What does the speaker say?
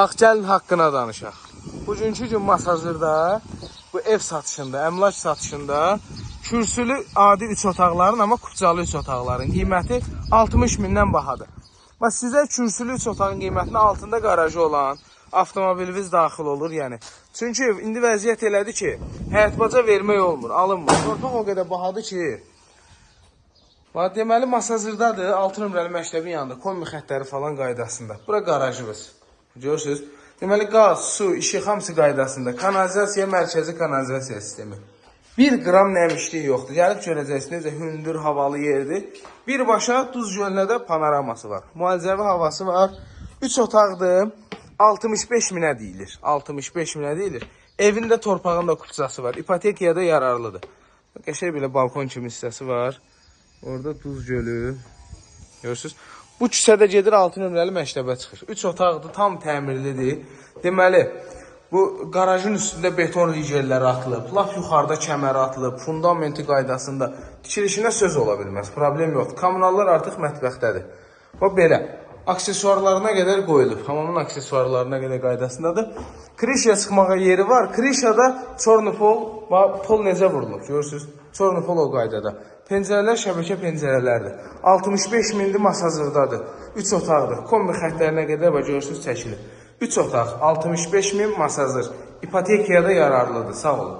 Bax, gəlin haqqına danışaq. Bugünkü gün Masazırda, bu ev satışında, əmlak satışında kürsülü adi 3 otaqların, amma kupcalı 3 otaqların qiyməti 60 mindən bahadır. Və sizə kürsülü 3 otağın qiymətinin altında qarajı olan avtomobiliniz daxil olur, yəni. Çünki indi vəziyyət elədi ki, həyət baca vermək olmur, alınmır. Torpaq o qədər bahadır ki, deməli Masazırdadır, 6 nömrəli məktəbin yanında, kombi xətləri falan qaydasında. Bura qarajımız. Görürsünüz? Deməli, qaz, su, işıq hamısı qaydasında. Kanalizasiya, mərkəzi kanalizasiya sistemi. 1 qram nəmişlik yoxdur. Gəlib görəcəksiniz, necə hündür, havalı yerdir. Birbaşa Duz gölünə də panoraması var. Müalicəvi havası var. 3 otaqdır. 65 minə deyilir. 65 minə deyilir. Evində torpağında kupçası var. İpotekiyaya da yararlıdır. Qəşəng belə balkon kimi hissəsi var. Orada Duz gölü. Görürsünüz? Bu küçədə gedir 6 nömrəli məktəbə çıxır. 3 otaqdır, tam təmirlidir. Deməli, bu qarajın üstündə beton rigelləri atılıb, laf yuxarıda kəməri atılıb, fundamenti qaydasında tikilişinə söz ola bilməz. Problem yoxdur. Kommunallar artıq mətbəxdədir. O belə. Aksesuarlarına qədər qoyulub. Hamamın aksesuarlarına qədər qaydasındadır. Krişaya çıxmağa yeri var. Krişada çornu pol necə vurulub? Görürsünüz? Çornu pol o qaydada. Pəncərələr şəbəkə pəncərələrdir. 65 mindir, Masazırdadır. 3 otaqdır. Kombi xətlərinə qədər görürsünüz çəkilir. 3 otaq, 65 min Masazır. İpotekiyaya da yararlıdır. Sağ olun.